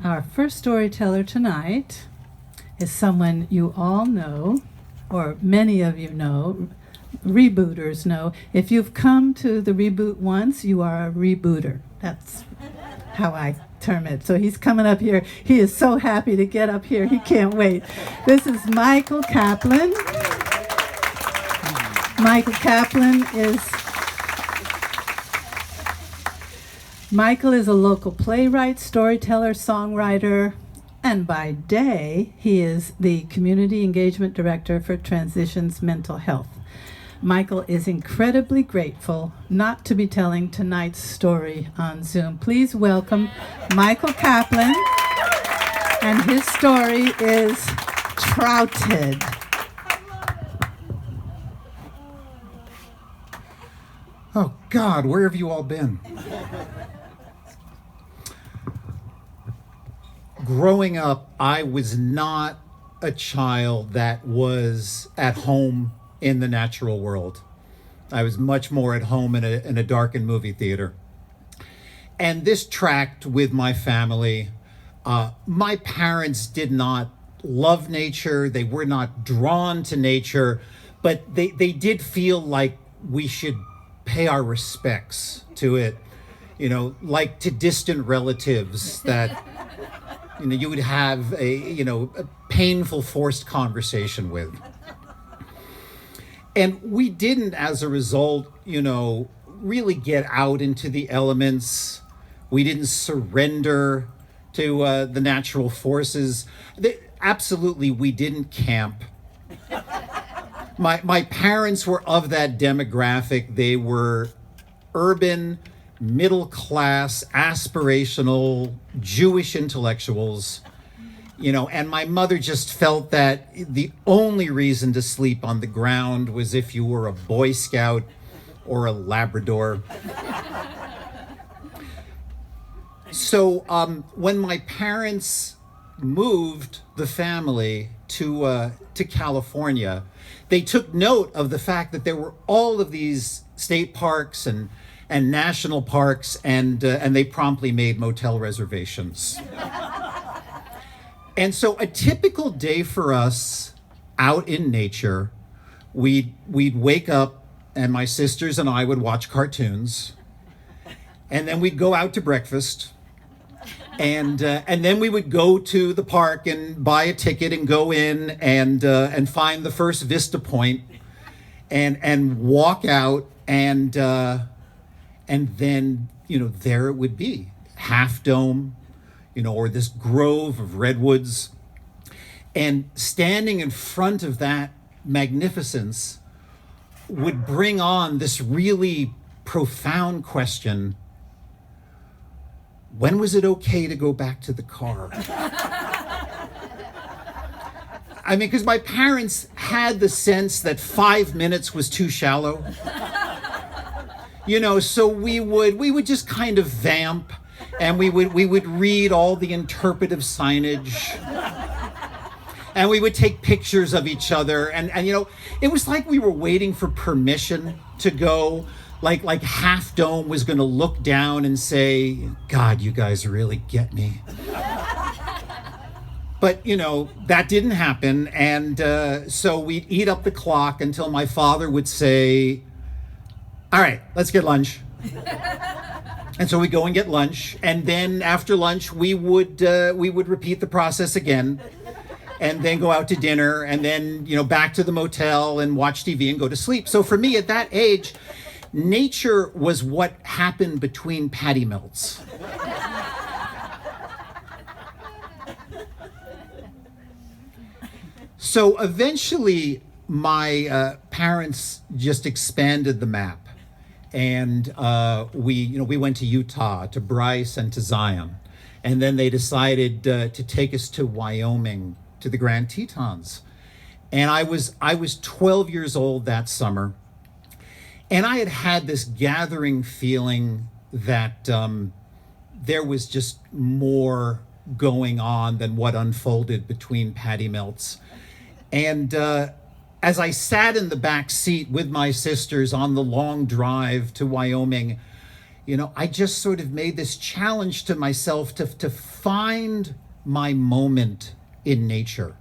Our first storyteller tonight is someone you all know, or many of you know, rebooters know. If you've come to the reboot once, you are a rebooter. That's how I term it. So he's coming up here. He is so happy to get up here. He can't wait. This is Michael Kaplan. Michael is a local playwright, storyteller, songwriter, and by day, he is the Community Engagement Director for Transitions Mental Health. Michael is incredibly grateful not to be telling tonight's story on Zoom. Please welcome Michael Kaplan, and his story is Trouted. Oh God, where have you all been? Growing up, I was not a child that was at home in the natural world. I was much more at home in a darkened movie theater. And this tracked with my family. My parents did not love nature. They were not drawn to nature, but they did feel like we should pay our respects to it, like to distant relatives that you would have a painful forced conversation with. And we didn't, as a result, really get out into the elements. We didn't surrender to the natural forces. Absolutely, we didn't camp. My parents were of that demographic. They were urban, middle-class, aspirational, Jewish intellectuals, and my mother just felt that the only reason to sleep on the ground was if you were a Boy Scout or a Labrador. So when my parents moved the family to California, they took note of the fact that there were all of these state parks and national parks, and they promptly made motel reservations. And so a typical day for us out in nature, we'd wake up and my sisters and I would watch cartoons, and then we'd go out to breakfast, and then we would go to the park and buy a ticket and go in and find the first vista point and walk out, and then there it would be, Half Dome, or this grove of redwoods, and standing in front of that magnificence would bring on this really profound question: when was it okay to go back to the car? I mean, because my parents had the sense that 5 minutes was too shallow. So we would just kind of vamp, and we would read all the interpretive signage, and we would take pictures of each other, and it was like we were waiting for permission to go, like Half Dome was going to look down and say, "God, you guys really get me." But that didn't happen, and so we'd eat up the clock until my father would say, "All right, let's get lunch." And so we go and get lunch, and then after lunch we would repeat the process again, and then go out to dinner, and then back to the motel and watch TV and go to sleep. So for me at that age, nature was what happened between patty melts. So eventually my parents just expanded the map. And we went to Utah, to Bryce, and to Zion. And then they decided to take us to Wyoming, to the Grand Tetons. And I was 12 years old that summer. And I had this gathering feeling that there was just more going on than what unfolded between patty melts. And as I sat in the back seat with my sisters on the long drive to Wyoming, I just sort of made this challenge to myself to find my moment in nature.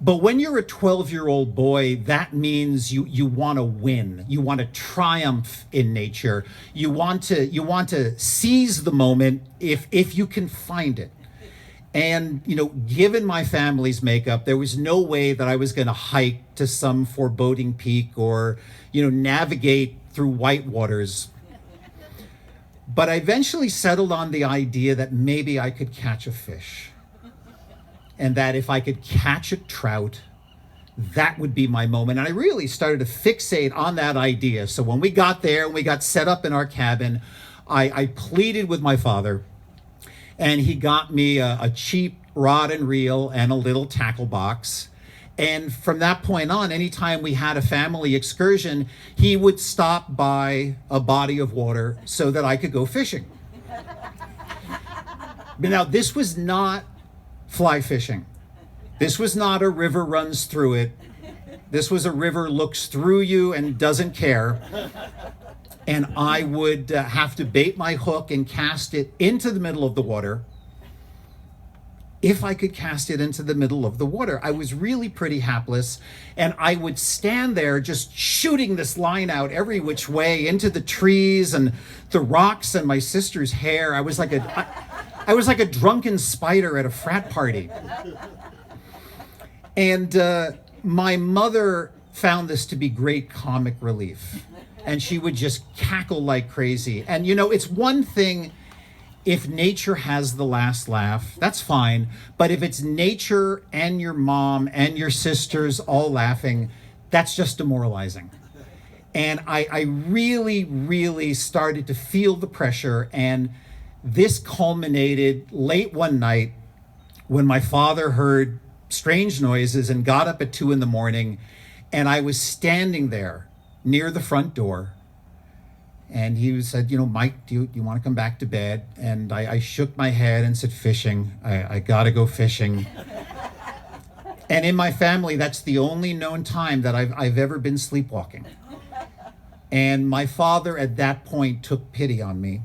But when you're a 12-year-old boy, that means you want to win. You want to triumph in nature. You want to seize the moment if you can find it. And, given my family's makeup, there was no way that I was going to hike to some foreboding peak or, navigate through white waters. But I eventually settled on the idea that maybe I could catch a fish. And that if I could catch a trout, that would be my moment. And I really started to fixate on that idea. So when we got there and we got set up in our cabin, I pleaded with my father, and he got me a cheap rod and reel and a little tackle box. And from that point on, anytime we had a family excursion, he would stop by a body of water so that I could go fishing. But now, this was not fly fishing. This was not a river runs through it. This was a river looks through you and doesn't care. And I would have to bait my hook and cast it into the middle of the water. If I could cast it into the middle of the water, I was really pretty hapless. And I would stand there just shooting this line out every which way into the trees and the rocks and my sister's hair. I was like a drunken spider at a frat party. And my mother found this to be great comic relief. And she would just cackle like crazy. And it's one thing if nature has the last laugh, that's fine. But if it's nature and your mom and your sisters all laughing, that's just demoralizing. And I really, really started to feel the pressure. And this culminated late one night when my father heard strange noises and got up at 2 a.m. And I was standing there near the front door. And he said, Mike, do you want to come back to bed? And I shook my head and said, fishing. I got to go fishing. And in my family, that's the only known time that I've ever been sleepwalking. And my father at that point took pity on me.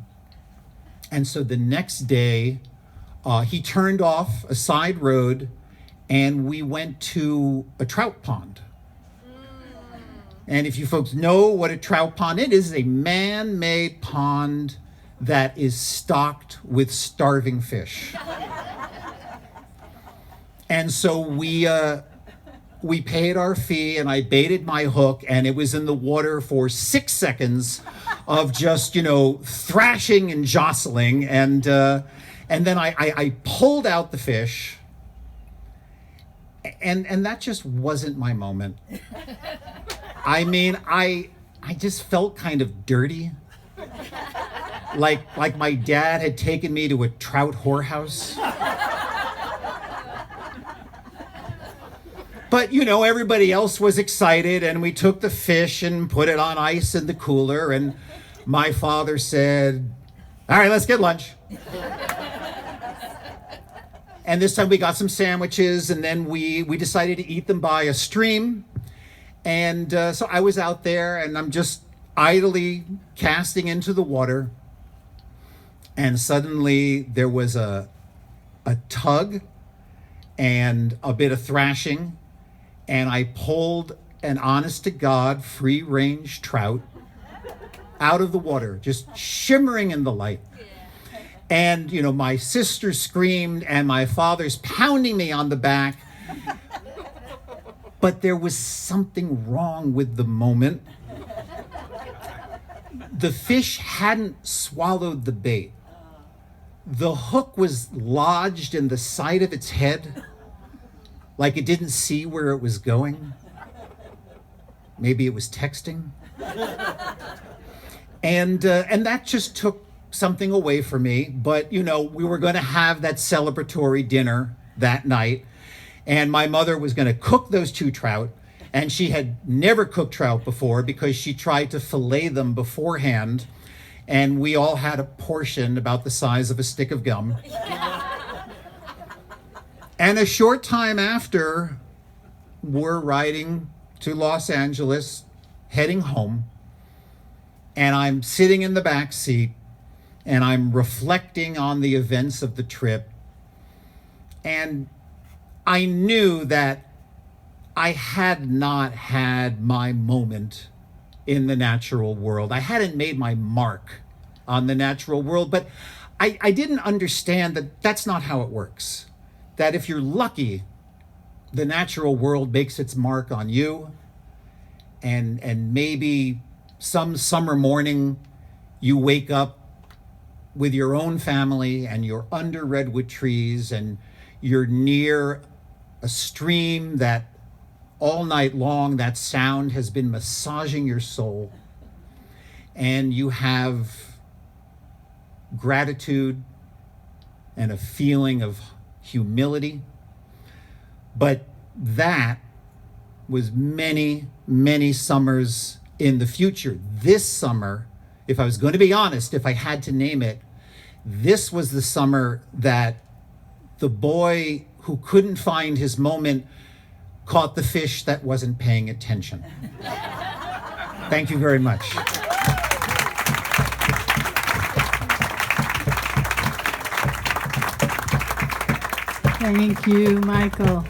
And so the next day, he turned off a side road and we went to a trout pond. And if you folks know what a trout pond it is a man-made pond that is stocked with starving fish. And so we paid our fee and I baited my hook and it was in the water for 6 seconds of just, thrashing and jostling. And then I pulled out the fish and that just wasn't my moment. I mean, I just felt kind of dirty. Like my dad had taken me to a trout whorehouse. But, everybody else was excited and we took the fish and put it on ice in the cooler. And my father said, all right, let's get lunch. And this time we got some sandwiches and then we decided to eat them by a stream. And so I was out there and I'm just idly casting into the water. And suddenly there was a tug and a bit of thrashing. And I pulled an honest to God free range trout out of the water, just shimmering in the light. And, my sister screamed and my father's pounding me on the back. But there was something wrong with the moment. The fish hadn't swallowed the bait. The hook was lodged in the side of its head, like it didn't see where it was going. Maybe it was texting. And that just took something away from me. But, we were going to have that celebratory dinner that night. And my mother was going to cook those 2 trout. And she had never cooked trout before because she tried to fillet them beforehand. And we all had a portion about the size of a stick of gum. And a short time after, we're riding to Los Angeles, heading home. And I'm sitting in the back seat and I'm reflecting on the events of the trip. And I knew that I had not had my moment in the natural world. I hadn't made my mark on the natural world, but I didn't understand that that's not how it works. That if you're lucky, the natural world makes its mark on you, and maybe some summer morning you wake up with your own family and you're under redwood trees and you're near a stream that all night long that sound has been massaging your soul, and you have gratitude and a feeling of humility. But that was many, many summers in the future. This summer, if I was going to be honest, if I had to name it, this was the summer that the boy who couldn't find his moment caught the fish that wasn't paying attention. Thank you very much. Thank you, Michael.